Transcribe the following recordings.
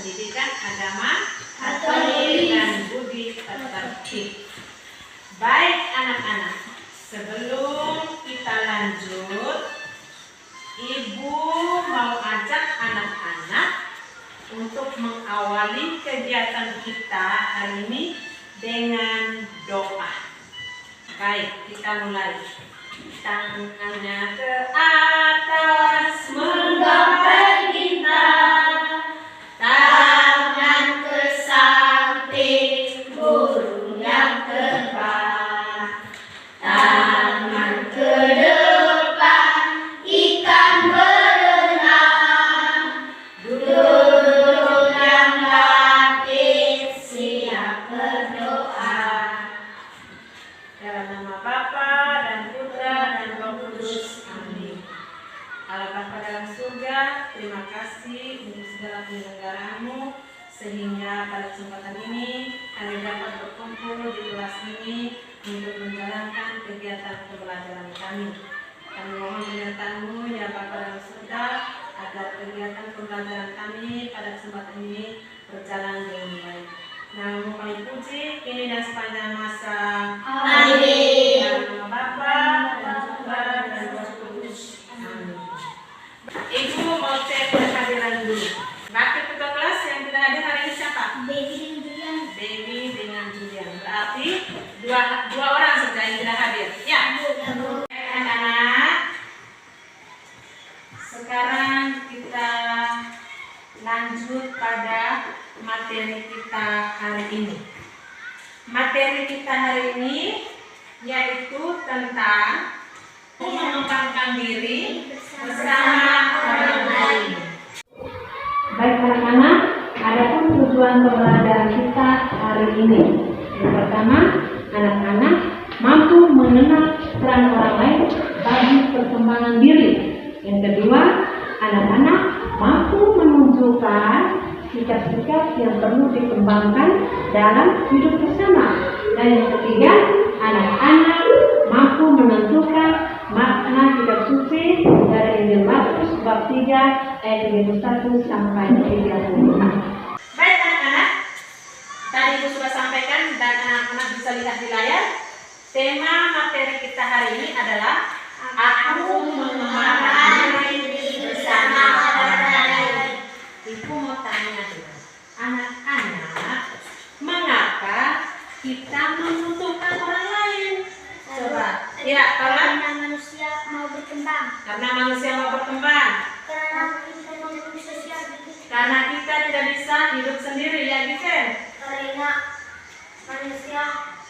pendidikan agama, katolik dan budi pekerti. Baik anak-anak, sebelum kita lanjut, Ibu mau ajak anak-anak untuk mengawali kegiatan kita hari ini dengan doa. Baik, kita mulai. Tangannya ke atas menggapai bintang, tangan ke samping burung yang terbang, tangan ke depan ikan berenang, burung yang latih siap berdoa. Dalam nama Bapa dan Putra dan Roh Kudus. Amin. Allah Bapa dalam surga, terima kasih untuk segala penyelenggaramu sehingga pada kesempatan ini kami dapat berkumpul di kelas ini untuk menjalankan kegiatan pembelajaran kami. Kami mohon penyertaan-Mu ya Bapa dalam surga agar kegiatan pembelajaran kami pada kesempatan ini berjalan dengan baik. Nama-Mu kami puji kini dan sepanjang masa. Amin. Dalam nama Bapa dan Putra dan Roh Kudus. Amin. Ibu mau cek kehadiran dulu. Bakal ketua kelas yang tidak hadir hari ini siapa? Baby dengan Julian. Baby dengan Julian. Berarti dua orang saja yang tidak hadir. Ya. Anak-anak, sekarang kita lanjut pada materi kita hari ini. Materi kita hari ini yaitu tentang mengembangkan diri bersama orang lain. Baik anak-anak, adapun tujuan pembelajaran kita hari ini. Yang pertama, anak-anak mampu mengenal peran orang lain bagi perkembangan diri. Yang kedua, anak-anak mampu menunjukkan sikap-sikap yang perlu dikembangkan dalam hidup bersama. Dan yang ketiga, anak-anak mampu menentukan makna kitab suci dari Injil Matius bab 3 ayat 31 sampai 35. Baik anak-anak, tadi Ibu sudah sampaikan dan anak-anak bisa lihat di layar. Tema materi kita hari ini adalah aku mengembangkan diri bersama orang lain. Ibu mau tanya dulu, anak-anak, mengapa kita membutuhkan orang lain? Coba, ya, karena manusia mau berkembang. Karena manusia mau berkembang. Karena kita makhluk sosial. Karena kita tidak bisa hidup sendiri, ya, Given? Karena manusia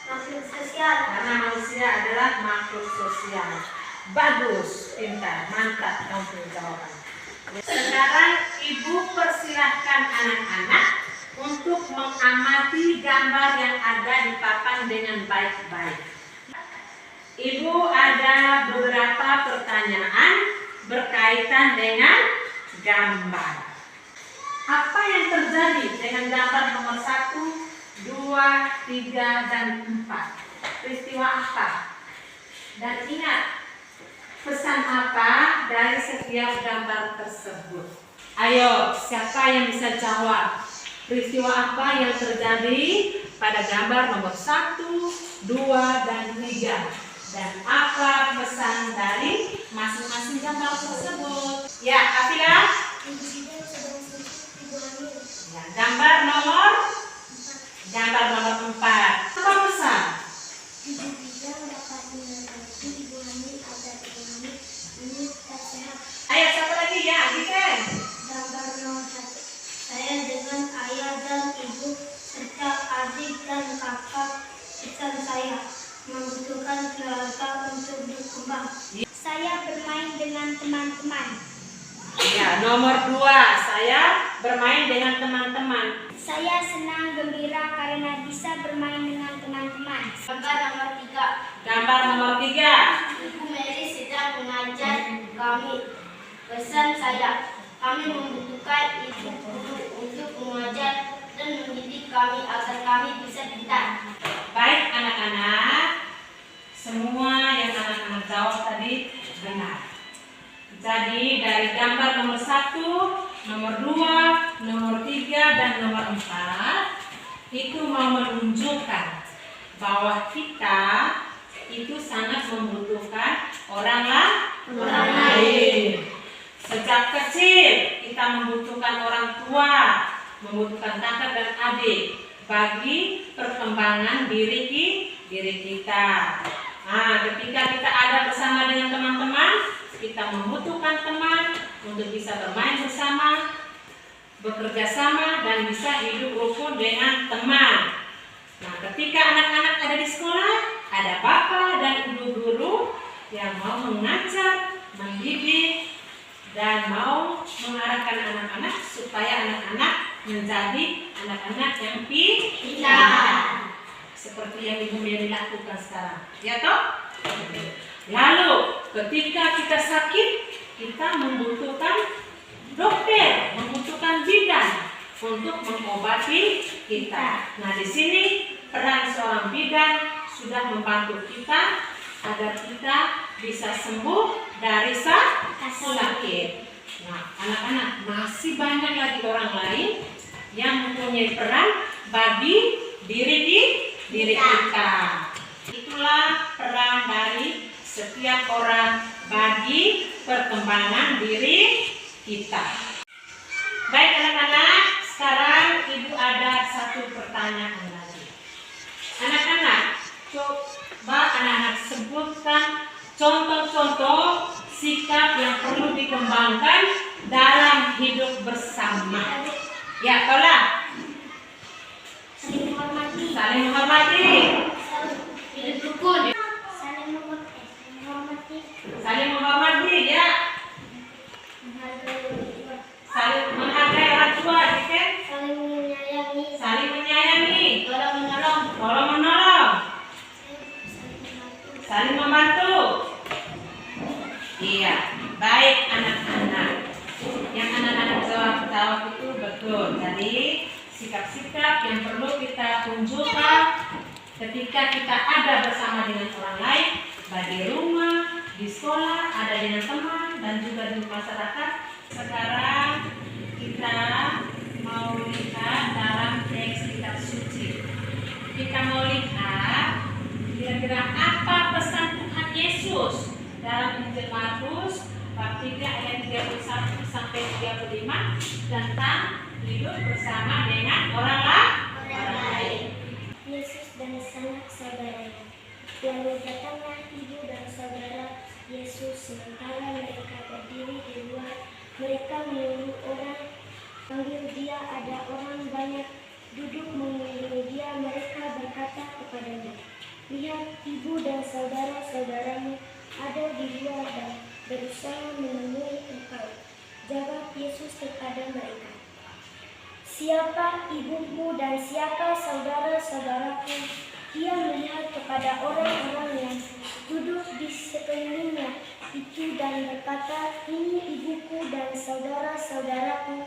makhluk sosial. Karena manusia adalah makhluk sosial. Bagus, pintar, mantap kamu punya jawaban. Sekarang Ibu persilahkan anak-anak untuk mengamati gambar yang ada di papan dengan baik-baik. Ibu ada beberapa pertanyaan berkaitan dengan gambar. Apa yang terjadi dengan gambar nomor 1, 2, 3, dan 4? Peristiwa apa? Dan ingat, pesan apa dari setiap gambar tersebut? Ayo, siapa yang bisa jawab? Peristiwa apa yang terjadi pada gambar nomor 1, 2, dan 3? Dan apa pesan dari masing-masing gambar tersebut? Ya, Afila? Ya, gambar nomor 4. Apa pesan? Ayo, siapa lagi ya? Given. Gambar nomor 1. Saya dengan ayah dan ibu serta adik dan kakak besar saya membutuhkan keluarga untuk berkembang. Saya bermain dengan teman-teman. Ya, nomor 2, saya bermain dengan teman-teman. Saya senang gembira karena bisa bermain dengan teman-teman. Gambar nomor 3. Gambar nomor 3. Ibu Mary sedang mengajar kami. Pesan saya, kami membutuhkan ibu guru untuk mengajar dan mendidik kami agar kami bisa pintar. Baik anak-anak, semua yang anak-anak jawab tadi benar. Jadi dari gambar nomor 1, nomor 2, nomor 3, dan itu mau menunjukkan bahwa kita itu sangat membutuhkan orang lain. Sejak kecil kita membutuhkan orang tua, membutuhkan kakak dan adik bagi perkembangan diri kita. Nah, ketika kita ada bersama dengan teman-teman, kita membutuhkan teman untuk bisa bermain bersama, bekerja sama, dan bisa hidup rukun dengan teman. Nah, ketika anak-anak ada di sekolah, ada bapak dan ibu guru yang mau mengajar, mendidik, dan mau mengarahkan anak-anak supaya anak-anak menjadi anak-anak yang pintar. Seperti yang Ibu Mary lakukan sekarang, ya toh? Lalu ketika kita sakit, kita membutuhkan dokter, membutuhkan bidan untuk mengobati kita. Nah, di sini peran seorang bidan sudah membantu kita agar kita bisa sembuh dari sakit. Nah, anak-anak, masih banyak lagi orang lain yang mempunyai peran bagi diri kita. Itulah peran dari setiap orang bagi perkembangan diri kita. Baik anak-anak, sekarang Ibu ada satu pertanyaan lagi. Anak-anak, coba anak-anak sebutkan contoh-contoh sikap yang perlu dikembangkan dalam hidup bersama. Ya, tolak. Saling menghormati. Hidup rukun. Saling menghormati, ya. Saling menghargai orang tua, gitu. Saling menyayangi. Tolong menolong. Saling membantu. Iya, baik anak-anak. Yang anak-anak jawab itu betul. Jadi sikap-sikap yang perlu kita tunjukkan ketika kita ada bersama dengan orang lain, baik di rumah, di sekolah, ada dengan teman, dan juga di masyarakat. Sekarang kita mau lihat dalam teks kitab suci. Kita mau lihat kira-kira apa pesan Tuhan Yesus dalam Injil Markus bab 3 ayat 31 sampai 35 tentang hidup bersama dengan orang lain. Yesus dan sanak saudaranya. Lalu datanglah ibu dan saudara Yesus sementara mereka berdiri di luar. Mereka menyuruh orang panggil dia. Ada orang banyak duduk mengelilingi dia. Mereka berkata kepadanya, "Lihat, ibu dan saudara-saudaramu ada di luar dan berusaha menemui engkau." Jawab Yesus kepada mereka, "Siapa ibuku dan siapa saudara-saudaraku?" Ia melihat kepada orang-orang yang duduk di sekelilingnya itu dan berkata, "Ini ibuku dan saudara-saudaraku.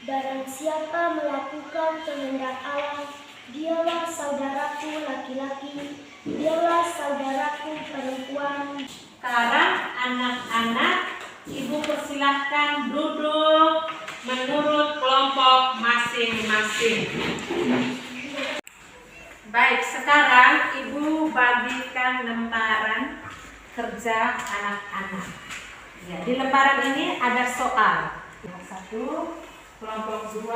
Barang siapa melakukan kehendak Allah, dialah saudaraku laki-laki, dialah saudaraku perempuan." Sekarang anak-anak, Ibu persilahkan duduk menurut kelompok masing-masing. Baik, sekarang Ibu bagikan lembaran kerja anak-anak. Ya, di lembaran ini ada soal. Satu, kelompok 2,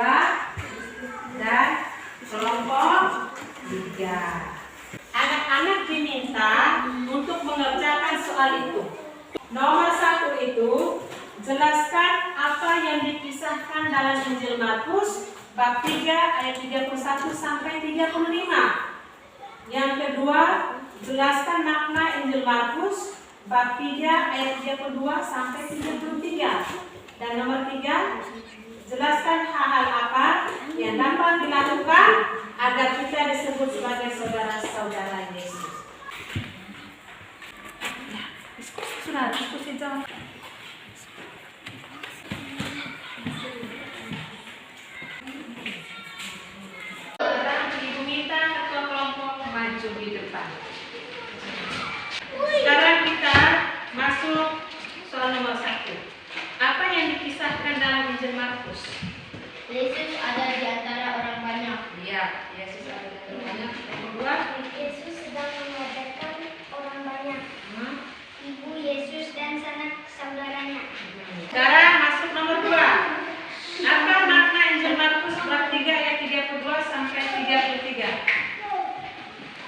dan kelompok 3. Anak-anak diminta untuk mengerjakan soal itu. Nomor 1 itu, jelaskan apa yang dikisahkan dalam Injil Markus bab 3 ayat 31 sampai 35. Yang kedua, jelaskan makna Injil Markus bab 3 ayat 32 sampai 33. Dan nomor 3, jelaskan hal-hal apa yang dapat dilakukan agar kita disebut sebagai saudara-saudara Yesus. Sudah, diskusi jawab. Ibu minta ketua kelompok maju di depan. Sekarang kita masuk soal nomor 1. Apa yang dikisahkan dalam Injil Markus? Yesus ada di antara orang banyak. Ya, Yesus ada orang banyak. Yang kedua, Yesus sedang mengajarkan orang banyak. Ibu Yesus dan sanak saudaranya. Sekarang masuk nomor 2. Apa makna Injil Markus bab 3 ayat 32 sampai 33?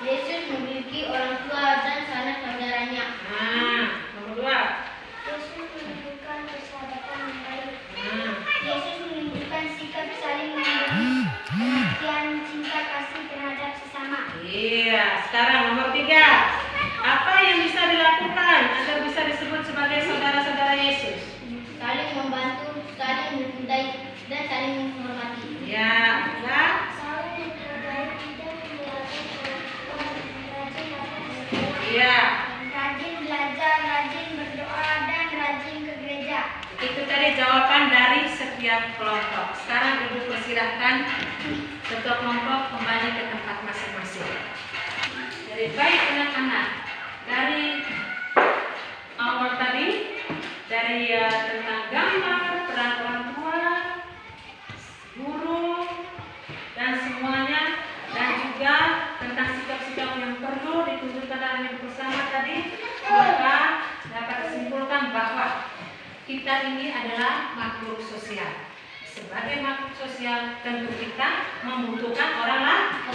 Yesus memiliki orang tua dan sanak saudaranya. Nomor 2. Yesus menunjukkan persahabatan yang baik. Nah, Yesus menunjukkan sikap saling memberi perhatian, cinta kasih terhadap sesama. iya. Sekarang nomor 3. Apa yang bisa dilakukan agar bisa disebut sebagai saudara-saudara Yesus? Saling membantu, saling mencintai, dan saling menghormati. Ya, nah, Saling menghargai, tidak menyalahkan orang tua, rajin makan, iya. rajin belajar, rajin berdoa, dan rajin ke gereja. Itu tadi jawaban dari setiap kelompok. Sekarang Ibu persilahkan ketua kelompok kembali ke tempat masing-masing. Jadi baik anak-anak, dari awal tadi, dari tentang gambar, peran orang tua, guru, dan semuanya, dan juga tentang sikap-sikap yang perlu ditunjukkan dalam hidup bersama tadi, maka dapat disimpulkan bahwa kita ini adalah makhluk sosial. Sebagai makhluk sosial, tentu kita membutuhkan orang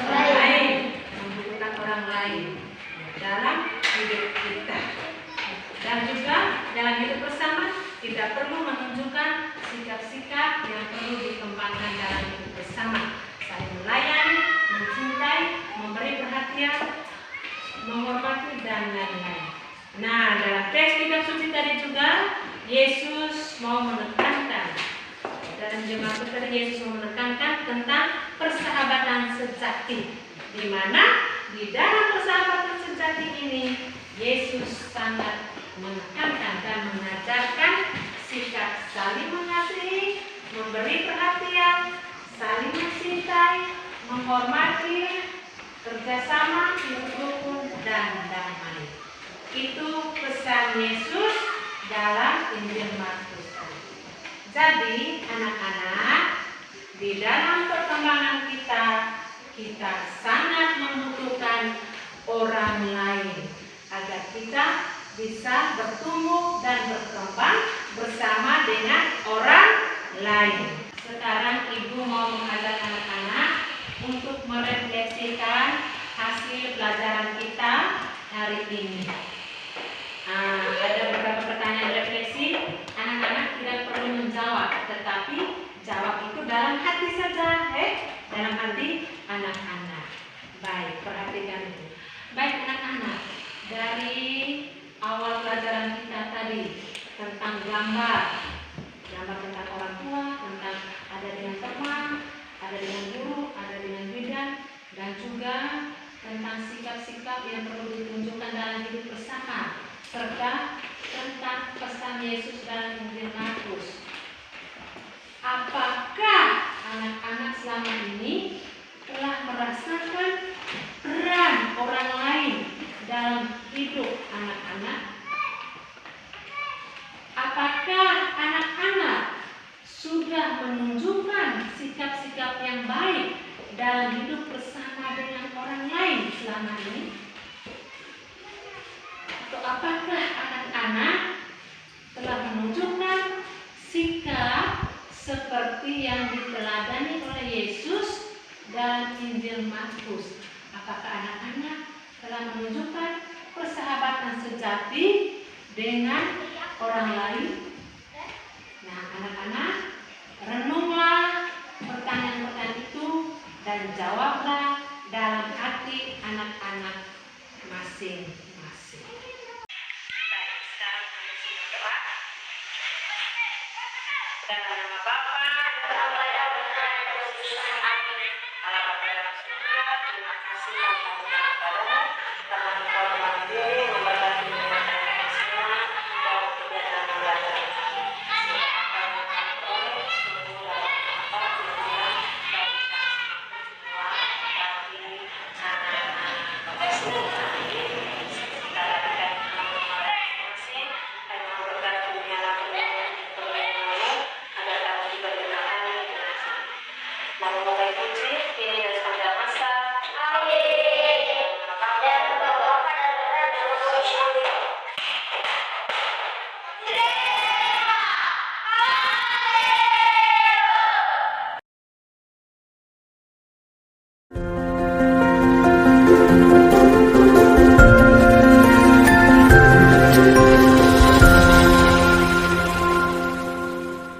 lain, membutuhkan orang lain dalam hidup kita. Dan juga dalam hidup bersama, kita perlu menunjukkan sikap-sikap yang perlu dikembangkan dalam hidup bersama. Saling melayani, mencintai, memberi perhatian, menghormati, dan lain-lain. Nah, dalam teks kitab suci tadi juga Yesus mau menekankan, dalam Injil Markus tadi Yesus mau menekankan tentang persahabatan sejati, di mana di dalam persahabatan sejati ini Yesus sangat menekankan dan mengajarkan sikap saling mengasihi, memberi perhatian, saling mencintai, menghormati, kerjasama, hidup rukun, dan damai. Itu pesan Yesus dalam Injil Markus. Jadi anak-anak, di dalam perkembangan kita sangat membutuhkan orang lain agar kita bisa bertumbuh dan berkembang bersama dengan orang lain. Sekarang Ibu mau mengajak anak-anak untuk merefleksikan hasil pelajaran kita hari ini. Ada beberapa pertanyaan refleksi. Anak-anak tidak perlu menjawab, tetapi jawab itu dalam hati saja, dalam hati anak-anak. Baik, perhatikan itu. Baik anak-anak, dari awal pelajaran kita tadi tentang gambar tentang orang tua, tentang ada dengan teman, ada dengan guru, ada dengan bidan, dan juga tentang sikap-sikap yang perlu ditunjukkan dalam hidup bersama, serta tentang pesan Yesus dalam Injil Markus. Apakah anak-anak selama ini telah merasakan peran orang lain dalam hidup anak-anak? Apakah anak-anak sudah menunjukkan sikap-sikap yang baik dalam hidup bersama dengan orang lain selama ini? Atau apakah anak-anak telah menunjukkan sikap seperti yang diteladani oleh Yesus dalam Injil Markus? Apakah anak-anak telah menunjukkan persahabatan sejati dengan orang lain? Nah, anak-anak, renunglah pertanyaan-pertanyaan itu dan jawablah dalam hati anak-anak masing.